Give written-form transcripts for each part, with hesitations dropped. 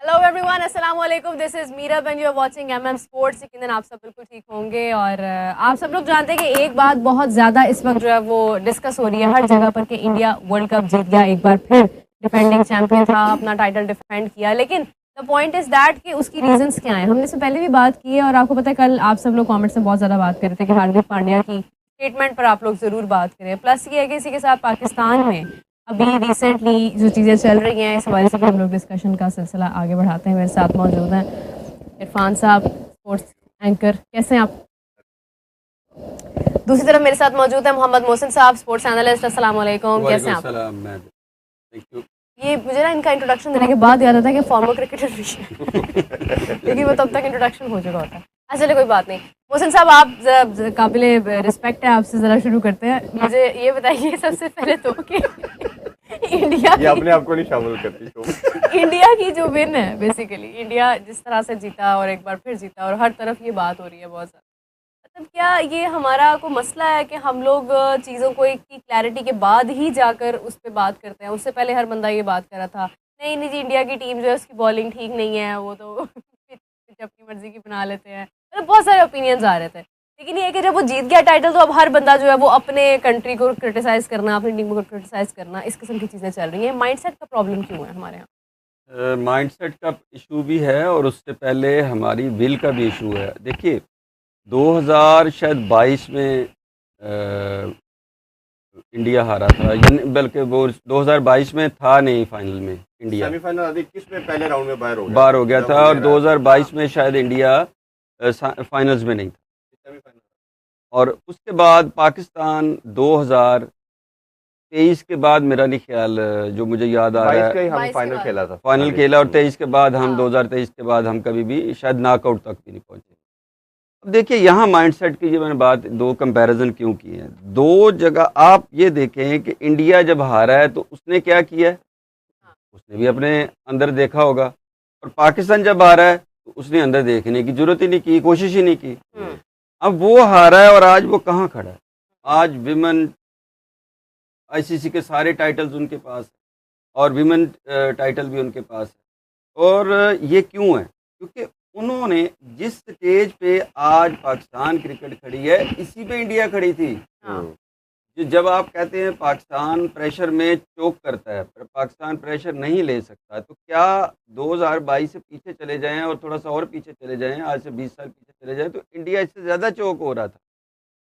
Hello everyone, अस्सलाम वालेकुम। This is Meera and you are watching MM sports. यकीनन आप सब बिल्कुल ठीक होंगे और आप सब लोग जानते हैं कि एक बात बहुत ज़्यादा इस वक्त जो है वो डिस्कस हो रही है हर जगह पर कि इंडिया वर्ल्ड कप जीत गया, एक बार फिर डिफेंडिंग चैंपियन था, अपना टाइटल डिफेंड किया। लेकिन द पॉइंट इज़ दैट कि उसकी रीजंस क्या हैं। हमने इससे पहले भी बात की है और आपको पता है कल आप सब लोग कॉमेंट्स में बहुत ज़्यादा बात कर रहे थे कि हार्दिक पांड्या की स्टेटमेंट पर आप लोग ज़रूर बात करें। प्लस ये है कि इसी के साथ पाकिस्तान में अभी रिसेंटली जो चीज़ें चल रही हैं इस हवाले से भी हम लोग डिस्कशन का सिलसिला आगे बढ़ाते हैं। मेरे साथ मौजूद हैं इरफान साहब, स्पोर्ट्स एंकर। कैसे हैं आप? दूसरी तरफ मेरे साथ मौजूद है मोहम्मद मोहसिन साहब, स्पोर्ट्स एनालिस्ट। अस्सलाम वालेकुम, कैसे हैं आप? Thank you. ये मुझे ना इनका इंट्रोडक्शन देने के बाद याद आता है कि फॉर्मर क्रिकेटर भी है लेकिन वो तब तक इंट्रोडक्शन हो चुका होता है। अच्छा चलिए कोई बात नहीं। मोहसिन साहब, आप जरा काबिले रिस्पेक्ट है, आपसे ज़रा शुरू करते हैं। मुझे ये बताइए सबसे पहले तो कि इंडिया ये अपने आप को नहीं शामिल करती तो। इंडिया की जो विन है, बेसिकली इंडिया जिस तरह से जीता और एक बार फिर जीता और हर तरफ ये बात हो रही है बहुत ज़्यादा। मतलब क्या ये हमारा कोई मसला है कि हम लोग चीज़ों को एक की क्लैरिटी के बाद ही जाकर उस पर बात करते हैं? उससे पहले हर बंदा ये बात कर रहा था नहीं नहीं जी, इंडिया की टीम जो है उसकी बॉलिंग ठीक नहीं है, वो तो पिच अपनी मर्जी की बना लेते हैं। मतलब बहुत सारे ओपिनियंस आ रहे थे। लेकिन ये है कि जब वो जीत गया टाइटल तो अब हर बंदा जो है वो अपने कंट्री को क्रिटिसाइज करना, अपनी टीम को क्रिटिसाइज करना, इस किस्म की चीज़ें चल रही हैं। माइंडसेट का प्रॉब्लम क्यों है हमारे यहाँ? माइंडसेट का इशू भी है और उससे पहले हमारी विल का भी इशू है। देखिए 2000 शायद 22 में इंडिया हारा था, बल्कि वो 2022 में था नहीं, फाइनल में इंडिया सेमीफाइनल 21 में पहले राउंड में बाहर हो गया था और 2022 में शायद इंडिया फाइनल्स में नहीं था। सेमीफाइनल और उसके बाद पाकिस्तान 2023 के बाद, मेरा नहीं ख्याल, जो मुझे याद आ रहा 22 का है ही हम 22 के फाइनल बाद। खेला था। फाइनल खेला, और 23 के बाद हम हाँ। 2023 के बाद हम कभी भी शायद नॉकआउट तक भी नहीं पहुंचे। अब देखिए यहाँ माइंडसेट की जो मैंने बात, दो कंपैरिजन क्यों की है। दो जगह आप ये देखें कि इंडिया जब हारा है तो उसने क्या किया है, उसने भी अपने अंदर देखा होगा, और पाकिस्तान जब हारा है तो उसने अंदर देखने की जरूरत ही नहीं की, कोशिश ही नहीं की। अब वो हारा है और आज वो कहाँ खड़ा है। आज विमेन आईसीसी के सारे टाइटल्स उनके पास है और विमेन टाइटल भी उनके पास है। और ये क्यों है? क्योंकि उन्होंने जिस स्टेज पे आज पाकिस्तान क्रिकेट खड़ी है, इसी पे इंडिया खड़ी थी। हाँ। जब आप कहते हैं पाकिस्तान प्रेशर में चोक करता है, पर पाकिस्तान प्रेशर नहीं ले सकता, तो क्या 2022 से पीछे चले जाएं और थोड़ा सा और पीछे चले जाएं, आज से 20 साल पीछे चले जाएं, तो इंडिया इससे ज़्यादा चोक हो रहा था।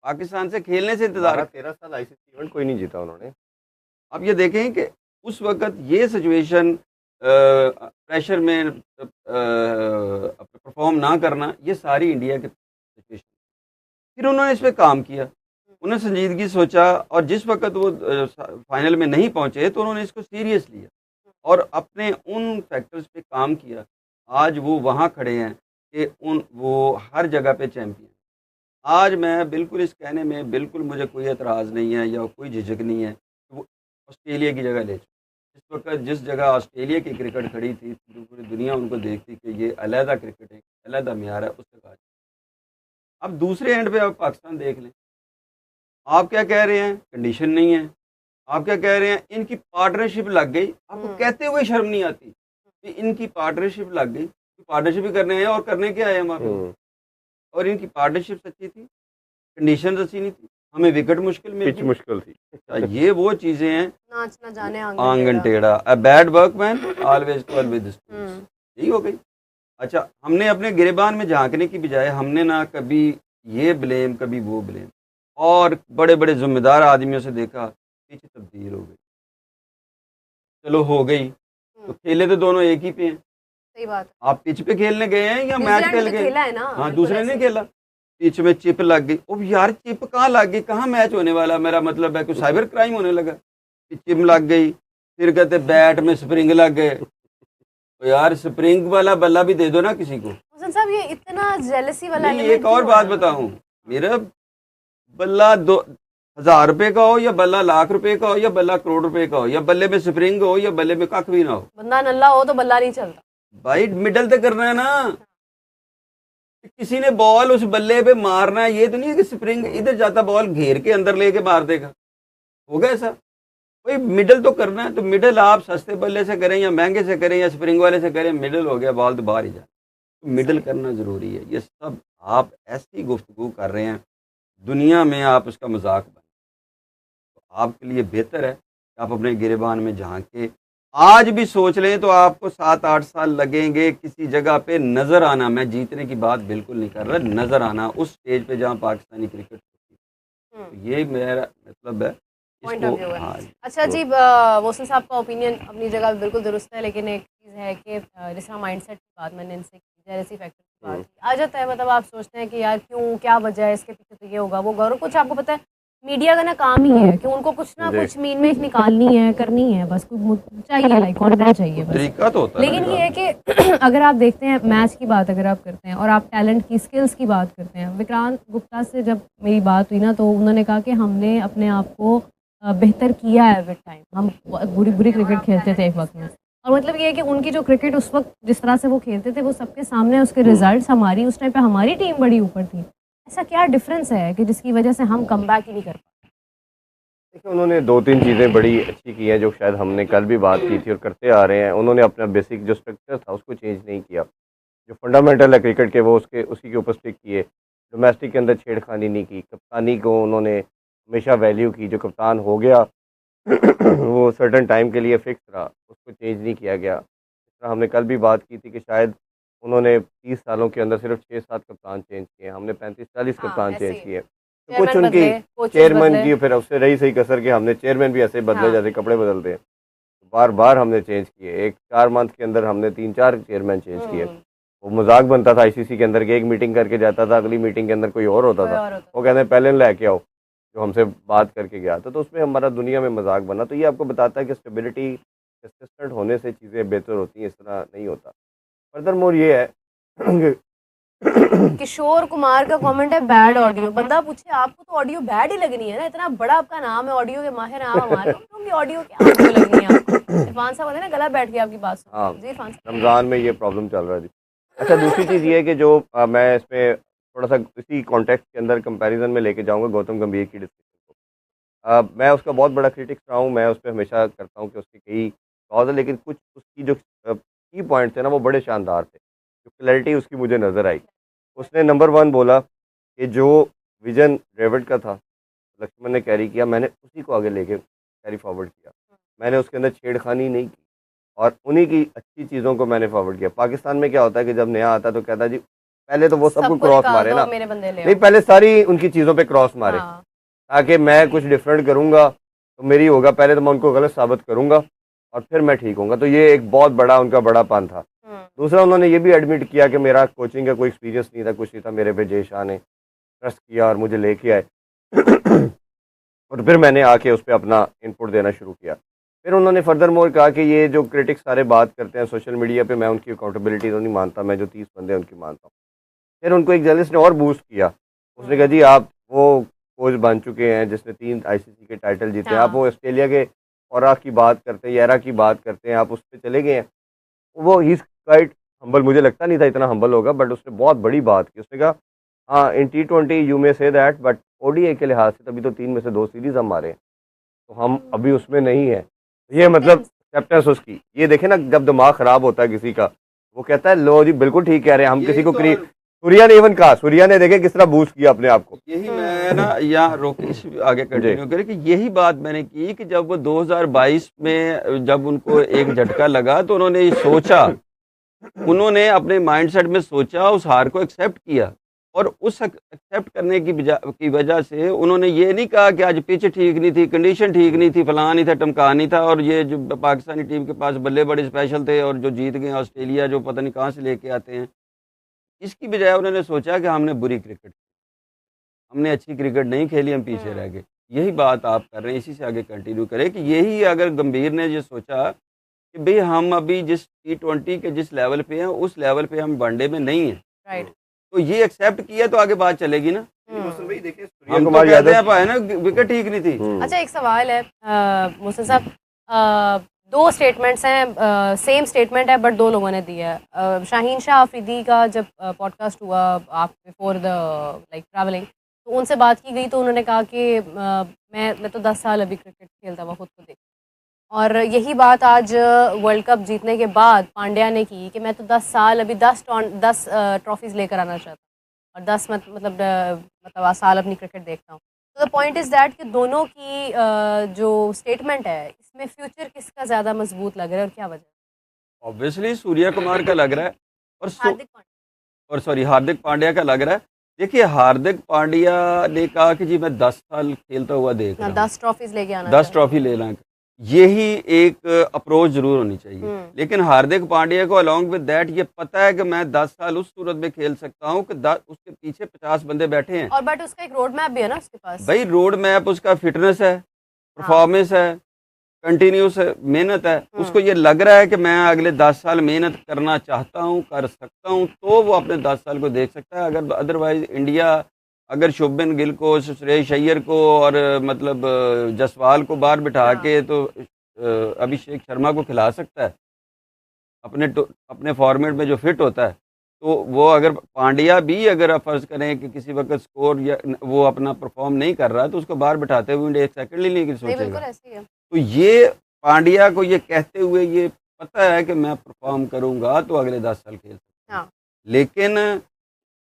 पाकिस्तान से खेलने से इंतजार। 13 साल आईसीसी इवेंट कोई नहीं जीता उन्होंने। आप ये देखें कि उस वक़्त ये सिचुएशन, प्रेशर में परफॉर्म ना करना, ये सारी इंडिया की सिचुएशन। फिर उन्होंने इस पे काम किया, उन्होंने संजीदगी सोचा, और जिस वक़्त वो फाइनल में नहीं पहुंचे तो उन्होंने इसको सीरियस लिया और अपने उन फैक्टर्स पे काम किया। आज वो वहाँ खड़े हैं कि वो हर जगह पे चैंपियन। आज मैं बिल्कुल इस कहने में बिल्कुल मुझे कोई एतराज़ नहीं है या कोई झिझक नहीं है कि वो ऑस्ट्रेलिया की जगह ले चुके। इस वक्त जिस जगह ऑस्ट्रेलिया की क्रिकेट खड़ी थी, पूरी दुनिया उनको देखती कि ये अलहदा क्रिकेट है, अलहदा म्यार है, उस जगह। अब दूसरे एंड पे आप पाकिस्तान देख लें, आप क्या कह रहे हैं, कंडीशन नहीं है। आप क्या कह रहे हैं, इनकी पार्टनरशिप लग गई। आपको कहते हुए शर्म नहीं आती कि इनकी पार्टनरशिप लग गई? पार्टनरशिप ही करने हैं, और करने क्या है हमारे। और इनकी पार्टनरशिप सच्ची थी, कंडीशन अच्छी नहीं थी, हमें विकेट मुश्किल में पिच मुश्किल थी। ये वो चीजें हैं। नाच ना जाने आंगन टेढ़ा, a bad workman always tall with यही हो गई। अच्छा, हमने अपने गिरेबान में झांकने की बजाय हमने ना कभी ये ब्लेम कभी वो ब्लेम, और बड़े बड़े जिम्मेदार आदमियों से देखा, पीछे तब्दील हो गई। चलो हो गई, तो खेले तो दोनों एक ही पे हैं। सही बात है। आप पिच पे खेलने गए हैं या मैच न्यूजीलैंड खेल में गए? खेला है ना, हाँ, बिल्कुल दूसरे ने ऐसे। खेला, पिच में चिप लग गई। ओ यार, चिप कहाँ लग गई, कहाँ मैच होने वाला? मेरा मतलब है कि साइबर क्राइम होने लगा कि चिप लग गई। फिर कहते बैट में स्प्रिंग लग गए। तो यार स्प्रिंग वाला बल्ला भी दे दो ना किसी को। हुसैन साहब, ये इतना जेलसी वाला नहीं, एलिमेंट एक और क्यों बात है? बताऊं, मेरा बल्ला 2000 रुपए का हो या बल्ला लाख रुपए का हो या बल्ला करोड़ रुपए का हो, या बल्ले में स्प्रिंग हो या बल्ले में कख भी ना हो, बंदा नल्ला हो तो बल्ला नहीं चलता। भाई मिडल तक करना है ना। किसी ने बॉल उस बल्ले पे मारना है, ये तो नहीं है कि स्प्रिंग इधर जाता बॉल घेर के अंदर लेके मार देगा। होगा ऐसा? भाई मिडल तो करना है, तो मिडल आप सस्ते बल्ले से करें या महंगे से करें या स्प्रिंग वाले से करें, मिडल हो गया, बॉल तो बाहर ही जाए। तो मिडल करना ज़रूरी है। ये सब आप ऐसी गुफ्तगू कर रहे हैं, दुनिया में आप उसका मजाक बने, तो आपके लिए बेहतर है कि आप अपने गिरेबान में झांक के आज भी सोच लें, तो आपको 7-8 साल लगेंगे किसी जगह पे नज़र आना। मैं जीतने की बात बिल्कुल नहीं कर रहा, नज़र आना उस स्टेज पे जहाँ पाकिस्तानी क्रिकेट होती है। तो ये मेरा मतलब है पॉइंट ऑफ व्यू इसको। है। हाँ अच्छा तो जी, मोहसिन साहब का ओपिनियन अपनी जगह बिल्कुल दुरुस्त है, लेकिन एक चीज़ है कि जिस तरह माइंडसेट की बात मैंने इनसे की, जेलसी फैक्टर की बात की, आ जाता है। मतलब आप सोचते हैं कि यार क्यों, क्या वजह है इसके पीछे, तो ये होगा वो गौरव। कुछ आपको पता है मीडिया का ना काम ही है कि उनको कुछ ना जी। कुछ मीन में निकालनी है, करनी है, बस कुछ चाहिए, लाइक कंटेंट चाहिए बस। तरीका तो होता है ना लेकिन ये है निकालने कि अगर आप देखते हैं मैच की बात अगर आप करते हैं और आप टैलेंट की, स्किल्स की बात करते हैं, विक्रांत गुप्ता से जब मेरी बात हुई ना, तो उन्होंने कहा कि हमने अपने आप को बेहतर किया है विद टाइम। हम बुरी बुरी क्रिकेट खेलते थे एक वक्त में, और मतलब ये है कि उनकी जो क्रिकेट उस वक्त जिस तरह से वो खेलते थे वो सबके सामने, उसके रिजल्ट्स हमारी उस टाइम पे हमारी टीम बड़ी ऊपर थी। ऐसा क्या डिफरेंस है कि जिसकी वजह से हम कमबैक ही नहीं कर पाते? देखिए, उन्होंने 2-3 चीज़ें बड़ी अच्छी की हैं जो शायद हमने कल भी बात की थी और करते आ रहे हैं। उन्होंने अपना बेसिक जो स्ट्रक्चर था उसको चेंज नहीं किया। जो फंडामेंटल है क्रिकेट के वो उसी के ऊपर स्टिक किए। डोमेस्टिक के अंदर छेड़खानी नहीं की। कप्तानी को उन्होंने हमेशा वैल्यू की। जो कप्तान हो गया वो सर्टेन टाइम के लिए फिक्स रहा, उसको चेंज नहीं किया गया। इस तरह हमने कल भी बात की थी कि शायद उन्होंने 30 सालों के अंदर सिर्फ 6-7 कप्तान चेंज किए, हमने 35-40 हाँ, कप्तान ऐसे चेंज ही। किए। तो कुछ चेयरमैन उनकी बदले, कोचेस चेयरमैन बदले। की फिर उससे रही सही कसर के हमने चेयरमैन भी ऐसे बदले हाँ, जैसे कपड़े बदलते हैं। बार बार हमने चेंज किए। एक 4 मंथ के अंदर हमने 3-4 चेयरमैन चेंज किए। हम्म, वो मजाक बनता था आईसीसी के अंदर कि एक मीटिंग करके जाता था, अगली मीटिंग के अंदर कोई और होता कोई था। और होता। वो कहते हैं पहले लेके आओ जो हमसे बात करके गया था। तो उसमें हमारा दुनिया में मजाक बना। तो ये आपको बताता है कि स्टेबिलिटी कंसिस्टेंट होने से चीज़ें बेहतर होती हैं, इस तरह नहीं होता। फर्दर मोर ये है कि किशोर कुमार का कमेंट है बैड ऑडियो। बंदा पूछे आपको तो ऑडियो बैड ही लगनी है ना, इतना बड़ा आपका नाम है, ऑडियो के माहिर नाम हमारे तो ऑडियो क्या ऑडियो लगनी है आपको? इरफान साहब होते ना, गला बैठ गया आपकी बात सुन हाँ, के। जी इरफान साहब। रमज़ान में ये प्रॉब्लम चल रहा है जी। अच्छा, दूसरी चीज़ ये है कि जो मैं इसमें थोड़ा सा इसी कॉन्टेक्स्ट के अंदर कंपैरिजन में लेके जाऊँगा गौतम गंभीर की डिस्कशन को। मैं उसका बहुत बड़ा क्रिटिक्स रहा हूँ। मैं उस पे हमेशा करता हूँ कि उसके कई फ्लॉज़ हैं, लेकिन कुछ उसकी जो की पॉइंट्स हैं ना वो बड़े शानदार थे। जो क्लैरिटी उसकी मुझे नज़र आई। उसने नंबर 1 बोला कि जो विज़न ड्रेविड का था, लक्ष्मण ने कैरी किया, मैंने उसी को आगे लेके कैरी फॉरवर्ड किया। मैंने उसके अंदर छेड़खानी नहीं की और उन्हीं की अच्छी चीज़ों को मैंने फॉरवर्ड किया। पाकिस्तान में क्या होता है कि जब नया आता है तो कहता है जी पहले तो वो सबको सबको क्रॉस निकाल मारे दो, ना, मेरे बंदे ले नहीं आओ। पहले सारी उनकी चीज़ों पे क्रॉस मारे हाँ। ताकि मैं कुछ डिफरेंट करूँगा तो मेरी होगा, पहले तो मैं उनको गलत साबित करूँगा और फिर मैं ठीक होऊंगा। तो ये एक बहुत बड़ा उनका बड़ापन था। दूसरा, उन्होंने ये भी एडमिट किया कि मेरा कोचिंग का कोई एक्सपीरियंस नहीं था, कुछ नहीं था, मेरे पे जय शाह ने ट्रस्ट किया और मुझे लेके आए और फिर मैंने आके उस पर अपना इनपुट देना शुरू किया। फिर उन्होंने फर्दर मोर कहा कि ये जो क्रिटिक्स सारे बात करते हैं सोशल मीडिया पे, मैं उनकी अकाउंटेबिलिटी तो नहीं मानता, मैं जो 30 बंदे हैं उनकी मानता हूँ। फिर उनको एक जर्नलिस्ट ने और बूस्ट किया। उसने कहा जी आप वो कोच बन चुके हैं जिसने 3 आईसीसी के टाइटल जीते हैं, आप वो ऑस्ट्रेलिया के और की बात करते हैं, एरा की बात करते हैं, आप उस पर चले गए हैं। वो ही इज़ क्वाइट हम्बल। मुझे लगता नहीं था इतना हम्बल होगा, बट उसने बहुत बड़ी बात की। उसने कहा हाँ, इन T20 you may say that, but ODI के लिहाज से तभी तो 3 में से 2 सीरीज हम हारे हैं, तो हम अभी उसमें नहीं है। ये मतलब एक्सेप्टेंस उसकी। ये देखे ना, जब दिमाग खराब होता है किसी का, वो कहता है लो जी बिल्कुल ठीक कह रहे हैं हम, किसी को सूर्या ने इवन कहा, सूर्या ने देखे किस तरह बूस्ट किया अपने आप को। यही मैं ना यहाँ रोकेश आगे कंटिन्यू करे कि यही बात मैंने की कि जब वो 2022 में जब उनको एक झटका लगा तो उन्होंने ये सोचा, उन्होंने अपने माइंडसेट में सोचा, उस हार को एक्सेप्ट किया और उस एक्सेप्ट करने की वजह से उन्होंने ये नहीं कहा कि आज पिच ठीक नहीं थी, कंडीशन ठीक नहीं थी, फलाना नहीं था, टमका नहीं था और ये जो पाकिस्तानी टीम के पास बल्ले बड़े स्पेशल थे और जो जीत गए ऑस्ट्रेलिया जो पता नहीं कहाँ से लेके आते हैं। इसकी बजाय उन्होंने सोचा कि हमने बुरी क्रिकेट, हमने अच्छी क्रिकेट नहीं खेली, हम पीछे रह गए। यही बात आप कर रहे हैं, इसी से आगे कंटिन्यू करें कि यही अगर गंभीर ने ये सोचा कि भाई हम अभी जिस T20 के जिस लेवल पे हैं उस लेवल पे हम वनडे में नहीं हैं, राइट। तो ये एक्सेप्ट किया तो आगे बात चलेगी ना। भाई देखिए, सूर्या हम तो कुमार कहते हैं यादव पाए ना विकेट ठीक नहीं थी। अच्छा, एक सवाल है मोहसिन साहब, 2 स्टेटमेंट्स हैं, सेम स्टेटमेंट है बट 2 लोगों ने दिया है। शाहीन शाह अफरीदी का जब पॉडकास्ट हुआ आप बिफोर द लाइक ट्रैवलिंग, तो उनसे बात की गई तो उन्होंने कहा कि मैं तो 10 साल अभी क्रिकेट खेलता हुआ खुद को देख, और यही बात आज वर्ल्ड कप जीतने के बाद पांड्या ने की कि मैं तो 10 साल अभी 10 ट्रॉफीज लेकर आना चाहता हूँ और 10 मतलब साल अपनी क्रिकेट देखता हूँ। तो द पॉइंट इज़ दैट कि दोनों की जो स्टेटमेंट है इसमें फ्यूचर किसका ज़्यादा मजबूत लग रहा है और क्या वजह? ऑब्वियसली सूर्य कुमार का लग रहा है और हार्दिक पांड्या। और सॉरी हार्दिक पांड्या का लग रहा है। देखिए हार्दिक पांड्या ने कहा कि जी मैं 10 साल खेलता हुआ देख रहा हाँ, हूँ, 10 ट्रॉफीज लेके आना 10 चाहता ट्रॉफी ले लाएं। यही एक अप्रोच जरूर होनी चाहिए। हूँ। लेकिन हार्दिक पांड्या को अलॉन्ग विद दैट ये पता है कि मैं 10 साल उस सूरत में खेल सकता हूँ कि उसके पीछे 50 बंदे बैठे हैं। और बट उसका एक रोड मैप भी है ना उसके पास। भाई रोड मैप उसका फिटनेस है, हाँ। परफॉर्मेंस है, कंटिन्यूस मेहनत है। उसको ये लग रहा है कि मैं अगले 10 साल मेहनत करना चाहता हूँ, कर सकता हूँ, तो वो अपने 10 साल को देख सकता है। अगर अदरवाइज इंडिया अगर शुभमन गिल को, श्रेयस अय्यर को और मतलब जसवाल को बाहर बिठा हाँ। के तो अभिषेक शर्मा को खिला सकता है अपने फॉर्मेट में जो फिट होता है। तो वो अगर पांड्या भी अगर आप फर्ज करें कि किसी वक्त स्कोर या वो अपना परफॉर्म नहीं कर रहा है तो उसको बाहर बिठाते हुए इंडिया एक सेकंड ही नहीं नहीं, बिल्कुल सोचेगा। ऐसे ही है। तो ये पांड्या को ये कहते हुए ये पता है कि मैं परफॉर्म करूंगा तो अगले 10 साल खेल सकता हूँ। हाँ। लेकिन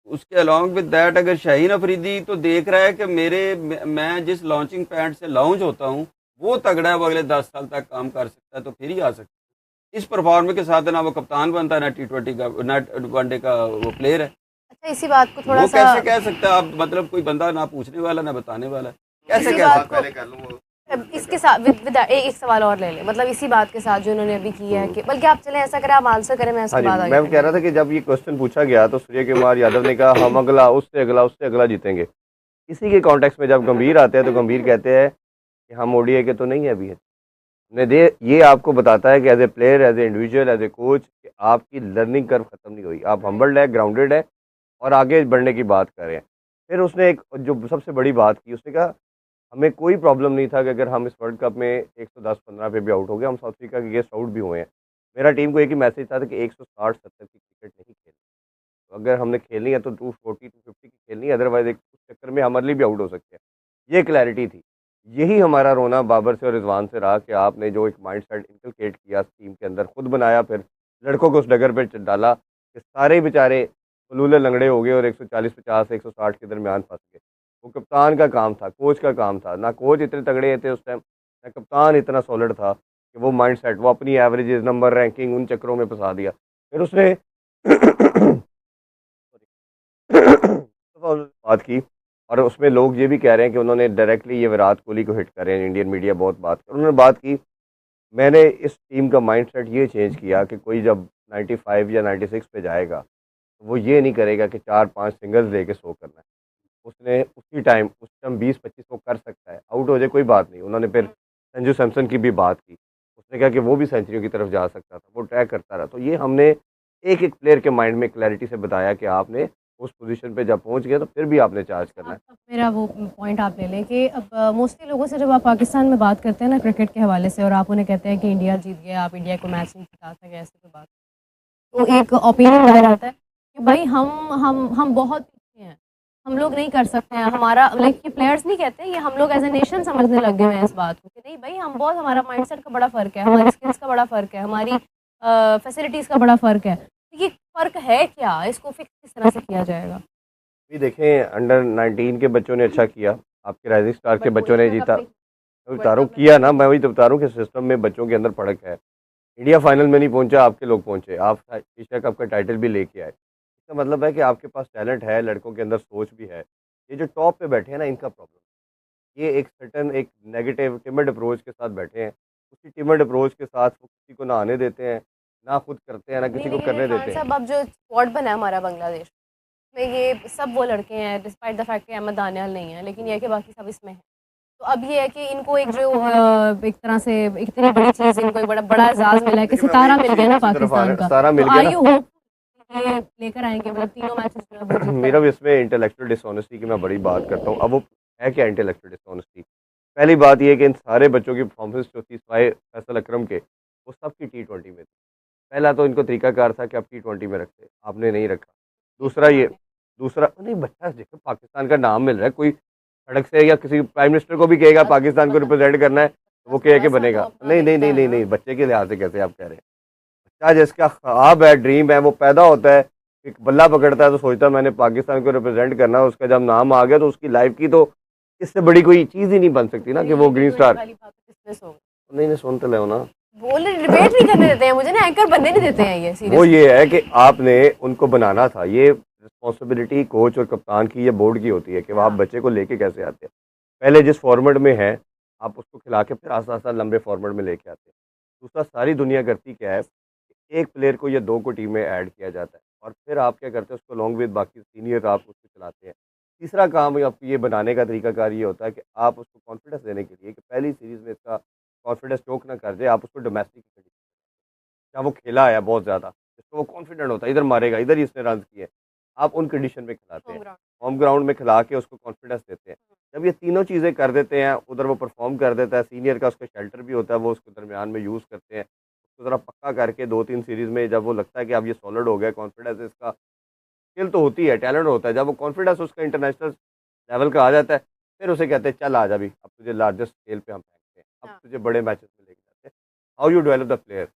उसके अलॉन्ग विद दैट अगर शाहीन अफरीदी तो देख रहा है कि मैं जिस लॉन्चिंग पैड से लॉन्च होता हूँ वो तगड़ा है, वो अगले 10 साल तक काम कर सकता है, तो फिर ही आ सकता है। इस परफॉर्मेंस के साथ ना वो कप्तान बनता है, ना T20 का, ना वनडे का वो प्लेयर है। अच्छा, इसी बात को थोड़ा वो सा कैसे कह सकता है आप, मतलब कोई बंदा ना पूछने वाला ना बताने वाला, कैसे इसी कह बात सकता है? को इसके साथ एक सवाल और ले लें, मतलब इसी बात के साथ जो उन्होंने अभी किया है कि बल्कि आप चलें ऐसा करें, आप आंसर करें, मैं हाँ उसके जी, बाद आगे मैं कह रहा था कि जब ये क्वेश्चन पूछा गया तो सूर्य कुमार यादव ने कहा हम अगला उससे अगला जीतेंगे। इसी के कॉन्टेक्स्ट में जब गंभीर आते हैं तो गंभीर कहते हैं कि हम ओडीआई के तो नहीं है अभी। ये आपको बताता है कि as a player, as an individual, as a coach, कि आपकी लर्निंग कर्व खत्म नहीं हुई। आप हम्बल्ड है, ग्राउंडेड है और आगे बढ़ने की बात कर रहे हैं। फिर उसने एक जो सबसे बड़ी बात की, उसने कहा हमें कोई प्रॉब्लम नहीं था कि अगर हम इस वर्ल्ड कप में 110-15 पे भी आउट हो गए, हम साउथ अफ्रीका के अगेंस्ट आउट भी हुए हैं। मेरा टीम को एक ही मैसेज था कि 160-70 की क्रिकेट नहीं खेलनी। तो अगर हमने खेलनी है तो 240-250 की खेलनी है, अदरवाइज एक उस चक्कर में हमारे लिए भी आउट हो सकते हैं। ये क्लैरिटी थी। यही हमारा रोना बाबर से और रिजवान से रहा कि आपने जो एक माइंडसेट इनकलकेट किया टीम के अंदर, खुद बनाया, फिर लड़कों को उस डगर पे डाला कि सारे बेचारे फलूले लंगड़े हो गए और 140-50, 160 के दरमियान फंस गए। वो कप्तान का काम था, कोच का काम था। ना कोच इतने तगड़े थे उस टाइम, ना कप्तान इतना सॉलिड था कि वो माइंडसेट, वो अपनी एवरेजेस, नंबर, रैंकिंग उन चक्करों में फंसा दिया। फिर उसने बात की और उसमें लोग ये भी कह रहे हैं कि उन्होंने डायरेक्टली ये विराट कोहली को हिट कर रहे हैं। इंडियन मीडिया बहुत बात कर, उन्होंने बात की मैंने इस टीम का माइंडसेट ये चेंज किया कि कोई जब 95 या 96 पे जाएगा तो वो ये नहीं करेगा कि 4-5 सिंगल्स लेके सो करना है। उसने उस टाइम 20-25 वो कर सकता है, आउट हो जाए कोई बात नहीं। उन्होंने फिर संजू सैमसन की भी बात की, उसने कहा कि वो भी सेंचुरी की तरफ जा सकता था, वो ट्रैक करता रहा। तो ये हमने एक एक प्लेयर के माइंड में क्लैरिटी से बताया कि आपने उस पोजीशन पे जब पहुंच गए तो फिर भी आपने चार्ज करना है। अब मेरा वो पॉइंट आप ले लें कि अब मोस्टली लोगों से जब आप पाकिस्तान में बात करते हैं ना क्रिकेट के हवाले से और आप उन्हें कहते हैं कि इंडिया जीत गया, आप इंडिया को मैच नहीं जिता सके, ऐसे कोई बात, तो एक ओपिनियन बाहर आता है कि भाई हम बहुत पीछे हैं, हम लोग नहीं कर सकते हैं, हमारा लाइक कि प्लेयर्स नहीं कहते, ये हम लोग एज ए नेशन समझने लग गए हैं इस बात को कि नहीं भाई हम बहुत, हमारा माइंडसेट का बड़ा फ़र्क है, हमारी स्किल्स का बड़ा फ़र्क है, हमारी फैसिलिटीज़ का बड़ा फ़र्क है। तो ये फ़र्क है क्या, इसको फिक्स किस तरह से किया जाएगा? अभी देखें अंडर 19 के बच्चों ने अच्छा किया, आपके राइजिंग स्टार के बच्चों ने जीता। मैं बता रहा हूँ किया ना, मैं वही तो बता रहा हूँ कि सिस्टम में बच्चों के अंदर फर्क है। इंडिया फाइनल में नहीं पहुंचा, आपके लोग पहुंचे, आप एशिया कप का टाइटल भी लेके आए। इसका मतलब है कि आपके पास टैलेंट है, लड़कों के अंदर सोच भी है। ये जो टॉप पे बैठे हैं ना, इनका प्रॉब्लम, ये एक सर्टन एक नेगेटिव टिमिड अप्रोच के साथ बैठे हैं। उसी टिमिड अप्रोच के साथ वो किसी को ना आने देते हैं, ना खुद करते हैं, ना किसी को करने देते हैं। सब अब जो स्क्वाड बना है हमारा बांग्लादेश में, ये सब वो लड़के हैं, डिस्पाइट द फैक्ट कि अहमद दानियाल नहीं है, लेकिन ये है कि बाकी सब इसमें है। तो अब ये है कि इनको एक जो एक तरह से इतनी बड़ी चीज़, इनको एक बड़ा बड़ा एजाज़ मिला है कि सितारा मिल गया ना पाकिस्तान का, सितारा मिल तो गया आर ना। यू होप ये लेकर आएंगे, मतलब तीनों मैचेस में वो जीत मेरा भी इसमें इंटेलेक्चुअल डिसऑनेस्टी की मैं बड़ी बात करता हूँ। अब वो है क्या इंटेलेक्चुअल डिसऑनेस्टी? पहली बात ये कि इन सारे बच्चों की परफॉर्मेंस जो थी सिवाय फैसल अकरम के, वो सब की T20 में थी। पहला तो इनको तरीकाकार था कि आप T20 में रखते, आपने नहीं रखा। दूसरा नहीं, बच्चा देखो पाकिस्तान का नाम मिल रहा है, कोई सड़क से या किसी प्राइम मिनिस्टर को भी कहेगा पाकिस्तान को रिप्रेजेंट करना है तो वो कह के बनेगा। नहीं नहीं नहीं नहीं नहीं, बच्चे के लिहाज से कैसे आप कह रहे हैं? बच्चा जिसका ख्वाब है, ड्रीम है, वो पैदा होता है, एक बल्ला पकड़ता है तो सोचता है मैंने पाकिस्तान को रिप्रेजेंट करना है, उसका जब नाम आ गया तो उसकी लाइफ की तो इससे बड़ी कोई चीज़ ही नहीं बन सकती ना कि वो ग्रीन स्टार। नहीं नहीं, सुनते ले ना, बोल डिबेट नहीं करने देते हैं मुझे ना, एंकर बनने नहीं देते हैं ये सीरियस। वो ये है कि आपने उनको बनाना था। ये रिस्पॉन्सिबिलिटी कोच और कप्तान की या बोर्ड की होती है कि वह आप बच्चे को लेके कैसे आते हैं। पहले जिस फॉर्मेट में है आप उसको खिला के फिर आस्ता आस्ता लंबे फॉर्मेट में लेके आते हैं। दूसरा, सारी दुनिया करती क्या है, एक प्लेयर को या दो को टीम में ऐड किया जाता है और फिर आप क्या करते हैं, उसको लॉन्ग विद बाकी सीनियर आप उसको चलाते हैं। तीसरा काम आपको ये बनाने का तरीकाकार ये होता है कि आप उसको कॉन्फिडेंस देने के लिए कि पहली सीरीज़ में इसका कॉन्फिडेंस चोक ना कर जाए, आप उसको डोमेस्टिक जहाँ वो खेला है बहुत ज़्यादा, जिसको वो कॉन्फिडेंट होता है इधर मारेगा, इधर ही इसने रन किए, आप उन कंडीशन में खिलाते हैं, होम ग्राउंड में खिला के उसको कॉन्फिडेंस देते हैं। जब ये तीनों चीज़ें कर देते हैं, उधर वो परफॉर्म कर देता है, सीनियर का उसका शेल्टर भी होता है, वो उसके दरमियान में यूज़ करते हैं, उसको ज़रा पक्का करके 2-3 सीरीज़ में जब वो लगता है कि अब ये सॉलिड हो गया, कॉन्फिडेंस इसका, स्किल तो होती है, टैलेंट होता है, जब वो कॉन्फिडेंस उसका इंटरनेशनल लेवल का आ जाता है, फिर उसे कहते हैं चल आ जा भी, अब तुझे लार्जेस्ट स्केल पे हम फेंकते हैं, अब तुझे बड़े मैचेस में लेके जाते हैं। How you develop the player.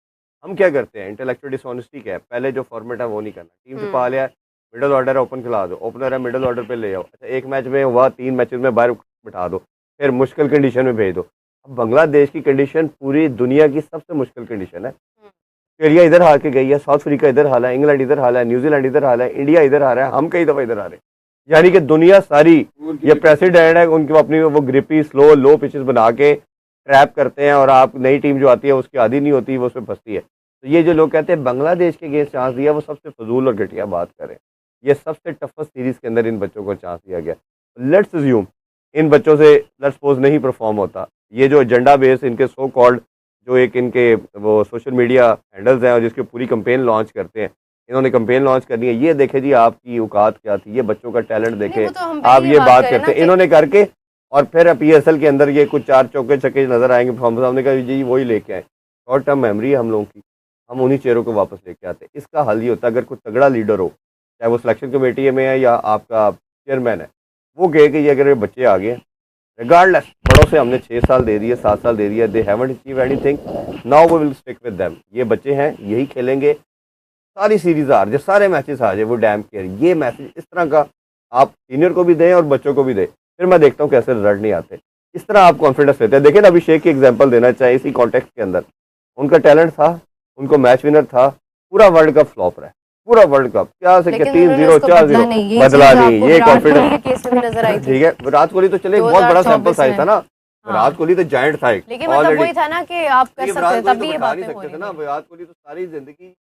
हम क्या करते हैं, इंटेलेक्चुअल डिसऑनेस्टी क्या है, पहले जो फॉर्मेट है वो नहीं करना, टीम से पा लिया, मिडल ऑर्डर है ओपन खिला दो, ओपनर है मिडल ऑर्डर पे ले जाओ, अच्छा एक मैच में हुआ 3 मैचेस में बाहर बिठा दो, फिर मुश्किल कंडीशन में भेज दो। अब बांग्लादेश की कंडीशन पूरी दुनिया की सबसे मुश्किल कंडीशन है। ऑस्ट्रेलिया इधर हार के गई है, साउथ अफ्रीका इधर हाल है, इंग्लैंड इधर हाल है, न्यूजीलैंड इधर हाल है, इंडिया इधर हार है, हम कई दफ़ा इधर आ रहे हैं। यानी कि दुनिया सारी ये प्रेसिडेंट है, उनकी अपनी वो ग्रिपी स्लो लो पिचेस बना के ट्रैप करते हैं और आप नई टीम जो आती है उसकी आदी नहीं होती, वो उसमें फंसती है। तो ये जो लोग कहते हैं बांग्लादेश के अगेंस्ट चांस दिया, वो सबसे फजूल और घटिया बात करें। ये सबसे टफेस्ट सीरीज़ के अंदर इन बच्चों को चांस दिया गया। लेट्स अज्यूम इन बच्चों से लेट्स सपोज नहीं परफॉर्म होता, ये जो एजेंडा बेस इनके सो कॉल्ड जो एक इनके वो सोशल मीडिया हैंडल्स हैं और जिसके पूरी कंपेन लॉन्च करते हैं, इन्होंने कंपेन लॉन्च करनी है, ये देखे जी आपकी औकात क्या थी, ये बच्चों का टैलेंट देखे, आप ये बात करते हैं इन्होंने करके, और फिर PSL के अंदर ये कुछ 4 चौके छक्के नजर आएंगे, हमने कहा जी वही लेके आए। शॉर्ट टर्म मेमोरी है हम लोगों की, हम उन्हीं चेहरों को वापस लेके आते हैं। इसका हल ये होता है, अगर कोई तगड़ा लीडर हो, चाहे वो सिलेक्शन कमेटी में है या आपका चेयरमैन है, वो कहे कि ये अगर ये बच्चे आ गए, रिगार्डलेस बड़ों से हमने 6 साल दे दिए, 7 साल दे दिया, they haven't achieve anything, now we will stick with them. ये बच्चे हैं, यही खेलेंगे, सारी सीरीज हार जाए, सारे मैचेस आ जाए, वो डैम केयर। ये मैसेज इस तरह का आप सीनियर को भी दें और बच्चों को भी दें, फिर मैं देखता हूँ कैसे रिजल्ट नहीं आते। इस तरह आप कॉन्फिडेंस लेते हैं। देखिए ना, अभिषेक की एग्जांपल देना चाहिए इसी कॉन्टेक्स्ट के अंदर, उनका टैलेंट था, उनको मैच विनर था, पूरा वर्ल्ड कप फ्लॉप रहा है, पूरा वर्ल्ड कप क्या से 3-0 4-0 बदला नहीं, ये कॉन्फिडेंस ठीक है। विराट कोहली तो चले बहुत बड़ा सैंपल साइज था ना, विराट कोहली तो जायंट था एक, लेकिन मतलब वही था ना कि आप कर सकते तब भी ये बातें नहीं सकते थे ना। विराट कोहली तो सारी जिंदगी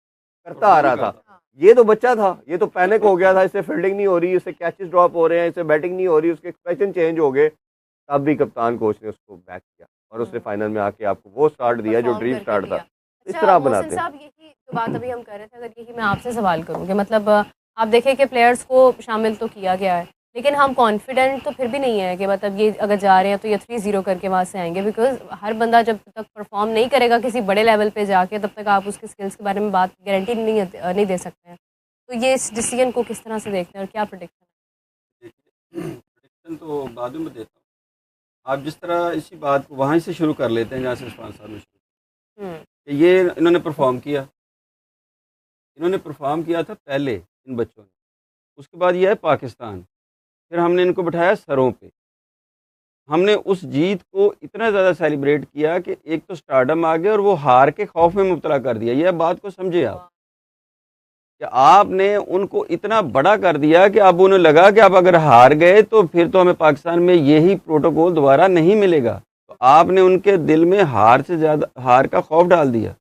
करता आ रहा था, ये तो बच्चा था, ये तो पैनिक हो गया था, इससे फील्डिंग नहीं हो रही, इससे कैचेस ड्रॉप हो रहे हैं, इससे बैटिंग नहीं हो रही, उसके एक्सप्रेशन चेंज हो गए, तब भी कप्तान कोच ने उसको बैक किया और उसने फाइनल में आके आपको वो स्टार्ट दिया जो ड्रीम स्टार्ट था। इस तरह बनाते हैं। यही तो बात अभी हम कर रहे थे, अगर यही मैं आपसे सवाल करूँ कि मतलब आप देखें कि प्लेयर्स को शामिल तो किया गया है, लेकिन हम कॉन्फिडेंट तो फिर भी नहीं है कि मतलब ये अगर जा रहे हैं तो ये 3-0 करके वहाँ से आएंगे, बिकॉज हर बंदा जब तक परफॉर्म नहीं करेगा किसी बड़े लेवल पे जाके, तब तक आप उसके स्किल्स के बारे में बात गारंटी नहीं दे सकते हैं। तो ये इस डिसीजन को किस तरह से देखते हैं और क्या प्रेडिक्शन है? प्रेडिक्शन तो बाद में देता हूँ, आप जिस तरह इसी बात को वहाँ से शुरू कर लेते हैं जहाँ से इरफान साहब ने शुरू, ये इन्होंने परफॉर्म किया, इन्होंने परफॉर्म किया था पहले इन बच्चों ने, उसके बाद ये है पाकिस्तान, फिर हमने इनको बिठाया सरों पे, हमने उस जीत को इतना ज़्यादा सेलिब्रेट किया कि एक तो स्टारडम आ गया और वो हार के खौफ में मुब्तला कर दिया। यह बात को समझे आप कि आपने उनको इतना बड़ा कर दिया कि अब उन्हें लगा कि अब अगर हार गए तो फिर तो हमें पाकिस्तान में यही प्रोटोकॉल दोबारा नहीं मिलेगा। तो आपने उनके दिल में हार से ज़्यादा हार का खौफ डाल दिया।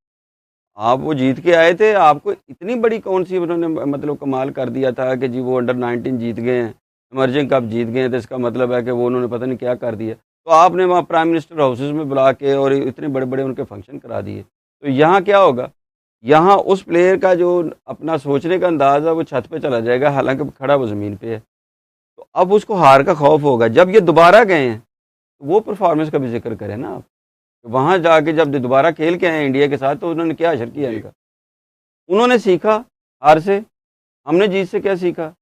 आप वो जीत के आए थे, आपको इतनी बड़ी कौन सी उन्होंने मतलब कमाल कर दिया था कि जी वो अंडर-19 जीत गए हैं, इमर्जिंग कप जीत गए हैं, तो इसका मतलब है कि वो उन्होंने पता नहीं क्या कर दिया। तो आपने वहाँ प्राइम मिनिस्टर हाउसेस में बुला के और इतने बड़े बड़े उनके फंक्शन करा दिए। तो यहाँ क्या होगा, यहाँ उस प्लेयर का जो अपना सोचने का अंदाज़ है वो छत पे चला जाएगा, हालांकि खड़ा वो ज़मीन पे है। तो अब उसको हार का खौफ होगा। जब ये दोबारा गए हैं तो वो परफॉर्मेंस का भी जिक्र करें ना आप, वहाँ जाके जब दोबारा खेल के आए इंडिया के साथ तो उन्होंने क्या असर किया इनका। उन्होंने सीखा हार से, हमने जीत से क्या सीखा।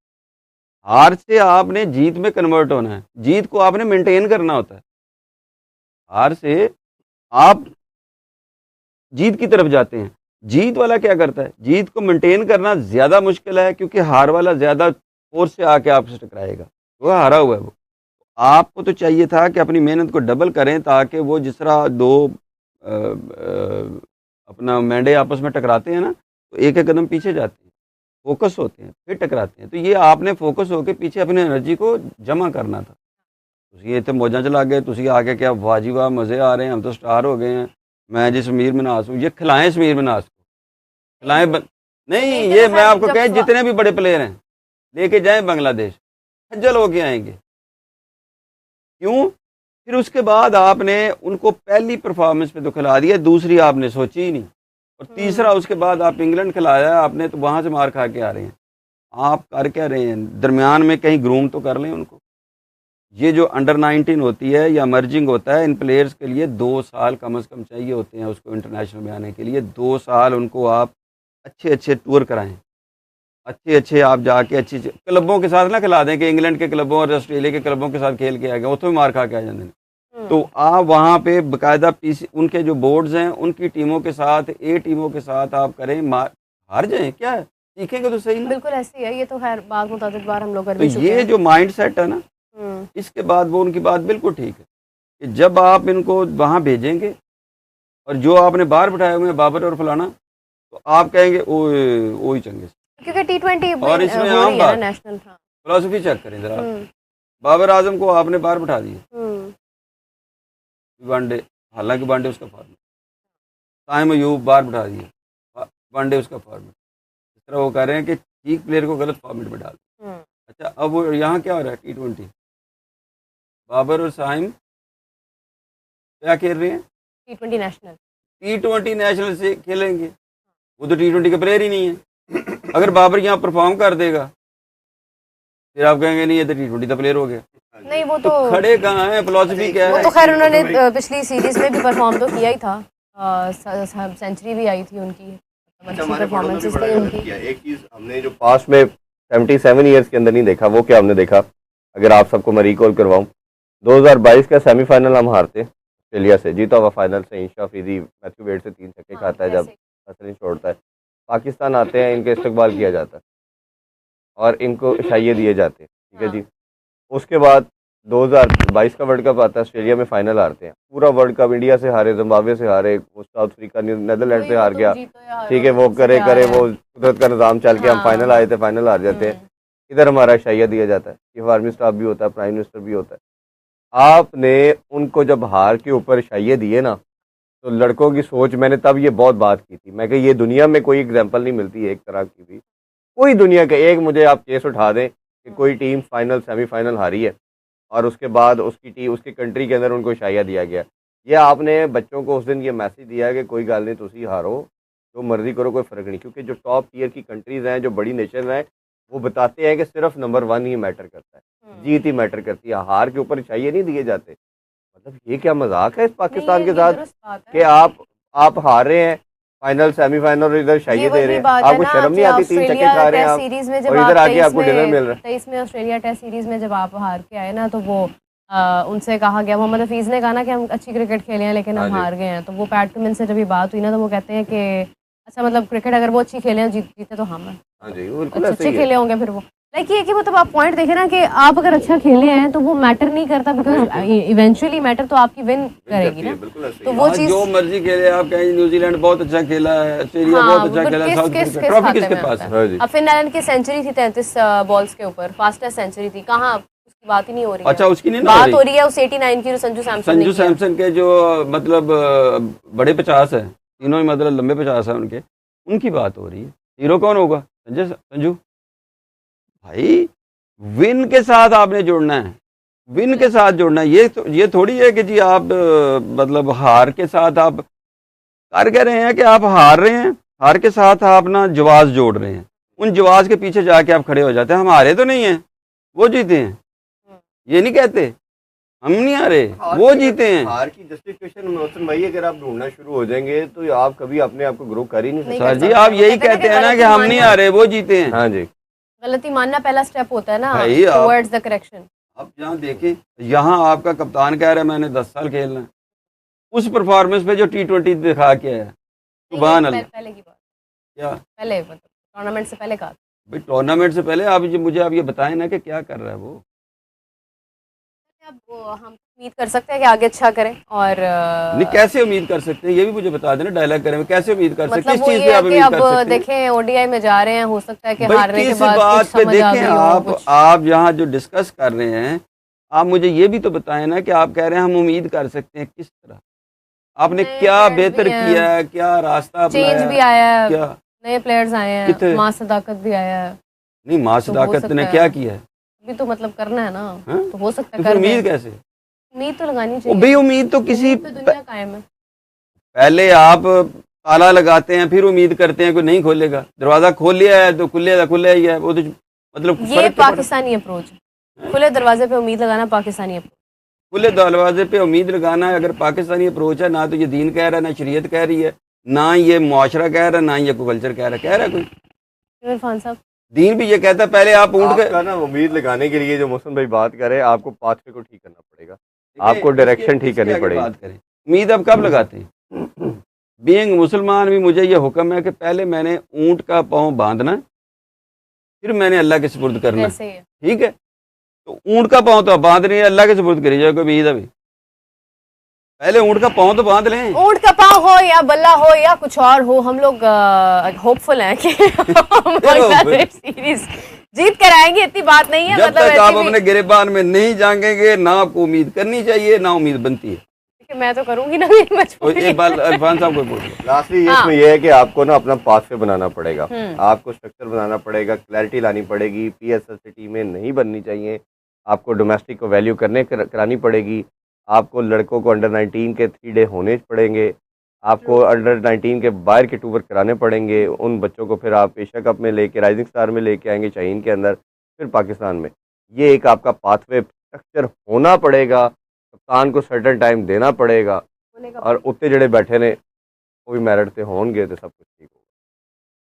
हार से आपने जीत में कन्वर्ट होना है, जीत को आपने मेंटेन करना होता है। हार से आप जीत की तरफ जाते हैं। जीत वाला क्या करता है, जीत को मेंटेन करना ज़्यादा मुश्किल है, क्योंकि हार वाला ज़्यादा फोर्स से आके आपसे टकराएगा, वो हारा हुआ है वो। आपको तो चाहिए था कि अपनी मेहनत को डबल करें, ताकि वो जिस तरह दो अपना मैंडे आपस में टकराते हैं ना, तो एक एक कदम पीछे जाते हैं, फोकस होते हैं, फिर टकराते हैं। तो ये आपने फोकस होकर पीछे अपनी एनर्जी को जमा करना था। ਤੁਸੀਂ ਇੱਥੇ ਮੌਜਾਂ 'ਚ ਲੱਗ गए, ਤੁਸੀਂ आके क्या वाह जी वाह मज़े आ रहे हैं, हम तो स्टार हो गए हैं, मैं जी समीर मनास हूँ। ये खिलाएं समीर मनास को, खिलाएं नहीं, लेकिन ये तो मैं खैर आपको जब कहें जितने भी बड़े प्लेयर हैं लेके जाएं बांग्लादेश, खज्जल होके आएंगे। क्यों? फिर उसके बाद आपने उनको पहली परफॉर्मेंस पे तो खिला दिया, दूसरी आपने सोची ही नहीं, और तीसरा उसके बाद आप इंग्लैंड खिलाया आपने, तो वहाँ से मार खा के आ रहे हैं। आप कर क्या रहे हैं? दरमियान में कहीं ग्रूम तो कर लें उनको। ये जो अंडर 19 होती है या मर्जिंग होता है, इन प्लेयर्स के लिए 2 साल कम से कम चाहिए होते हैं उसको इंटरनेशनल में आने के लिए। 2 साल उनको आप अच्छे अच्छे टूर कराएं, अच्छे अच्छे आप जाके अच्छे अच्छे क्लबों के साथ ना खिला दें कि इंग्लैंड के क्लबों और ऑस्ट्रेलिया के क्लबों के साथ खेल के आ गए, उतो भी मार खा के आ जाते हैं। तो आप वहाँ पे बाकायदा पीसी उनके जो बोर्ड्स हैं उनकी टीमों के साथ, ए टीमों के साथ आप करें, हार जाएं क्या है, सीखेंगे तो सही ना। बिल्कुल ऐसे ही है, ये तो खैर बात मुताबिक बार हम लोग कर तो भी चुके ये हैं। जो माइंड सेट है ना, इसके बाद वो उनकी बात बिल्कुल ठीक है कि जब आप इनको वहाँ भेजेंगे और जो आपने बाहर बिठाए हुए हैं बाबर और फलाना, तो आप कहेंगे ओ ही चंगे। क्योंकि T20 और इसमें हो आम रही है ना बात, नेशनल। हाँ। फिलॉसफी चेक करें जरा। हम्म, बाबर आजम को आपने बाहर बिठा दिया हम्म, वनडे, हालांकि वनडे उसका फॉर्मेट, साइम अयूब बाहर बिठा दिया, वनडे उसका फॉर्मेट। इस तरह वो कह रहे हैं कि ठीक प्लेयर को गलत फॉर्मेट में डाल। हम्म। अच्छा, अब वो यहाँ क्या हो रहा है, T20 बाबर और साइम क्या खेल रहे हैं, T20 नेशनल। T20 नेशनल से खेलेंगे। वो तो T20 के प्लेयर ही नहीं है। अगर बाबर यहाँ परफॉर्म कर देगा, फिर आप कहेंगे नहीं ये तो T20 का प्लेयर हो गया। नहीं वो तो तो खड़े कहाँ हैं, फिलॉसफी क्या वो है? तो खैर उन्होंने पिछली सीरीज में भी परफॉर्म तो किया ही था, सेंचुरी भी आई थी उनकी, अच्छी परफॉर्मेंसेस थी उनकी। एक चीज हमने जो पास्ट में 77 ईयर्स के अंदर नहीं देखा, वो क्या हमने देखा, अगर आप सबको मैं रिकॉल करवाऊं, 2022 का सेमीफाइनल हम हारते ऑस्ट्रेलिया से, जीता हुआ फाइनल से इंशा अफरीदी मैथ्यू वेड से 3 छक्के खाता है, जब असलिन छोड़ता है, पाकिस्तान आते हैं, इनका इस्तकबाल किया जाता है और इनको शाइये दिए जाते हैं, ठीक है जी। उसके बाद 2022 का वर्ल्ड कप आता है, ऑस्ट्रेलिया में फाइनल हारते हैं, पूरा वर्ल्ड कप इंडिया से हारे, जिम्बाब्वे से हारे, वो साउथ अफ्रीका नीदरलैंड से हार गया, ठीक है, वो करे वो कुदरत का निज़ाम चल के हम फाइनल आए थे, फाइनल हार जाते हैं। इधर हमारा शाइया दिया जाता है, चीफ आर्मी स्टाफ भी होता है, प्राइम मिनिस्टर भी होता है। आपने उनको जब हार के ऊपर शाइये दिए ना, तो लड़कों की सोच, मैंने तब ये बहुत बात की थी, मैं कि ये दुनिया में कोई एग्जाम्पल नहीं मिलती है एक तरह की भी, कोई दुनिया का एक मुझे आप केस उठा दें कि कोई टीम फाइनल सेमीफाइनल हारी है और उसके बाद उसकी टीम उसकी कंट्री के अंदर उनको शाइया दिया गया। ये आपने बच्चों को उस दिन ये मैसेज दिया कि कोई गल नहीं, तुसी हारो, जो मर्जी करो, कोई फ़र्क नहीं, क्योंकि जो टॉप टीयर की कंट्रीज़ हैं, जो बड़ी नेशन हैं, वो बताते हैं कि सिर्फ नंबर 1 ही मैटर करता है, जीत ही मैटर करती है, हार के ऊपर शाइये नहीं दिए जाते। मतलब ये क्या मजाक है इस पाकिस्तान के साथ कि आप हार रहे हैं फाइनल सेमीफाइनल और इधर शाइये दे रहे हैं, आपको शर्म नहीं आती? 3 छक्के खा रहे हैं आप और इधर आके आपको डिनर मिल रहा है। 23 में ऑस्ट्रेलिया टेस्ट सीरीज में जब आप हार के आए ना, तो वो उनसे कहा गया, मोहम्मद हफीज ने कहा ना कि हम अच्छी क्रिकेट खेले हैं लेकिन हम हार गए हैं, तो वो पैट कमिंस से जब ये बात हुई ना, तो वो कहते हैं कि अच्छा मतलब क्रिकेट अगर वो अच्छी खेले जीते तो हम अच्छे खेले होंगे। फिर वो लाइक ये कि मतलब आप पॉइंट देखें ना कि आप अगर अच्छा खेले हैं तो वो मैटर नहीं करता, बिकॉज इवेंचुअली मैटर तो आपकी विन करेगी ना। तो वो चीज जो मर्जी खेले, आप कहें न्यूजीलैंड बहुत अच्छा खेला है, ऑस्ट्रेलिया बहुत अच्छा खेला, साउथ अफ्रीका, ट्रॉफी किसके पास है? अब फिन एलन की सेंचुरी थी 33 बॉल्स के ऊपर, फास्टेस्ट सेंचुरी थी, कहाँ उसकी बात ही नहीं हो रही है। अच्छा, उसकी नहीं बात हो रही है उस 89 की, संजू सैमसन के जो मतलब बड़े 50 है, तीनों मतलब लंबे 50 है उनके, उनकी बात हो रही है। हीरो कौन होगा? संजू भाई। विन के साथ आपने जुड़ना है, विन के साथ जुड़ना है। ये थोड़ी है कि जी आप मतलब हार के साथ आप कर कह रहे हैं कि आप हार रहे हैं, हार के साथ आप ना जवाज जोड़ रहे हैं, उन जवाज के पीछे जाके आप खड़े हो जाते हैं। हम हारे तो नहीं हैं, वो जीते हैं, ये नहीं कहते हम नहीं हारे, वो जीते हैं। हार की जस्टिफिकेशन मोहसिन भाई अगर आप ढूंढना शुरू हो जाएंगे तो आप कभी अपने आप को ग्रो कर ही नहीं सकते। सर जी, आप यही कहते हैं ना कि हम नहीं हारे, वो जीते हैं। हाँ जी, गलती मानना पहला स्टेप होता है ना भाई, टुवर्ड्स द करेक्शन। आप जहाँ देखें, यहाँ आपका कप्तान कह रहा है मैंने 10 साल खेलना है, उस परफॉर्मेंस पे जो T20 दिखा के आया, सुभान अल्लाह। पहले की बात, क्या पहले मतलब टूर्नामेंट से पहले कहा। भाई, टूर्नामेंट से पहले आप मुझे आप ये बताएं ना कि क्या कर रहा है वो। अब हम उम्मीद कर सकते हैं कि आगे अच्छा करें और नहीं, कैसे उम्मीद कर सकते हैं, ये भी मुझे बता देना डायलॉग करें, कैसे उम्मीद कर सकते हैं, मतलब किस वो चीज़ ये पे है आप कि उम्मीद अब कर सकते हैं? देखें ओडीआई में जा रहे हैं, हो सकता है कि भाई, हारने के किस बाद बात कुछ पे समझ आ देखें, गई हो कुछ। आप यहाँ जो डिस्कस कर रहे हैं, आप मुझे ये भी तो बताएं ना कि आप कह रहे हैं हम उम्मीद कर सकते हैं, किस तरह? आपने नए क्या players बेहतर भी हैं, किया है, क्या रास्ता चेंज अपनाया भी आया है, क्या? नए प्लेयर्स आए हैं, कितने? मां सदाकत भी आया है, नहीं, माँ तो हो सदाकत सकता ने है। क्या किया है? अभी तो मतलब करना है ना, हाँ? तो हो सकता तो है फिर कर उम्मीद दें। कैसे? उम्मीद तो लगानी वो चाहिए, भी उम्मीद तो किसी उम्मीद पे दुनिया कायम है। पहले आप ताला लगाते हैं, फिर उम्मीद करते हैं कोई नहीं खोलेगा। दरवाजा खोल लिया है तो खुले ही है, वो तो मतलब ये फर्क क्या पड़ा? पाकिस्तानी अप्रोच है, खुले दरवाजे पे उम्मीद लगाना पाकिस्तानी अप्रोच। खुले दरवाजे पे उम्मीद लगाना है, अगर पाकिस्तानी अप्रोच है, ना तो ये दीन कह रहा है, ना शरीयत कह रही है, ना ये मुआशरा कह रहा है, ना ये कोई कल्चर कह रहा है कोई। इरफान साहब, दीन भी ये कहता है पहले आप ऊँट आपका ना उम्मीद लगाने के लिए जो मोहसिन भाई बात कर रहे हैं, आपको पाथवे को ठीक करना पड़ेगा, आपको डायरेक्शन ठीक करनी पड़ेगी। बात करें, उम्मीद अब कब लगाते हैं? बीइंग मुसलमान भी मुझे ये हुक्म है कि पहले मैंने ऊँट का पाँव बांधना, फिर मैंने अल्लाह के सुपुर्द करना, ऐसे ही है। ठीक है? तो ऊँट का पाँव तो आप बांध रही है, अल्लाह के सुपुर्द करी जाए, कोई उम्मीद अभी पहले ऊँट का पाँव तो बांध लें। ऊंट का पाँव हो या बल्ला हो या कुछ और हो, हम लोग होपफुल हैं कि हम बांग्लादेश सीरीज जीत कर आएंगे, इतनी बात नहीं है। जब मतलब तक आप ऐसी भी अपने गिरेबान में नहीं जाएंगे, ना आपको उम्मीद करनी चाहिए, ना उम्मीद बनती है। कि मैं तो करूंगी ना, मेरी तो मजबूरी एक बात इरफान साहब को बोल लास्टली हाँ। इसमें यह है कि आपको ना अपना पाथवे बनाना पड़ेगा, हम्म। आपको स्ट्रक्चर बनाना पड़ेगा, क्लैरिटी लानी पड़ेगी। पीएसएल से टीमें नहीं बननी चाहिए, आपको डोमेस्टिक को वैल्यू करानी पड़ेगी, आपको लड़कों को अंडर 19 के 3 डे होने पड़ेंगे, आपको अंडर 19 के बाहर के टूर कराने पड़ेंगे। उन बच्चों को फिर आप एशिया कप में लेके, राइजिंग स्टार में लेके आएंगे, शाहीन के अंदर, फिर पाकिस्तान में। ये एक आपका पाथवे स्ट्रक्चर होना पड़ेगा, कप्तान को सर्टन टाइम देना पड़ेगा, होने का। और उत्ते जड़े बैठे ने वो भी मेरिट से होंगे तो सब कुछ ठीक होगा।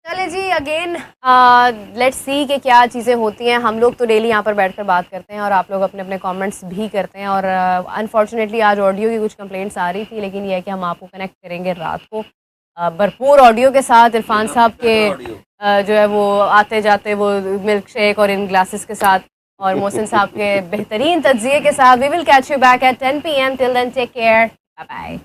चले जी, अगेन लेट्स सी कि क्या चीज़ें होती हैं। हम लोग तो डेली यहाँ पर बैठकर बात करते हैं और आप लोग अपने अपने कमेंट्स भी करते हैं, और अनफॉर्चुनेटली आज ऑडियो की कुछ कंप्लेंट्स आ रही थी, लेकिन यह है कि हम आपको कनेक्ट करेंगे रात को भरपूर ऑडियो के साथ, इरफान साहब के जो है वो आते जाते वो मिल्क शेक और इन ग्लासेस के साथ, और मोहसिन साहब के बेहतरीन तज्जिए के साथ। We will catch you back at 10 PM। Till then take care, bye bye.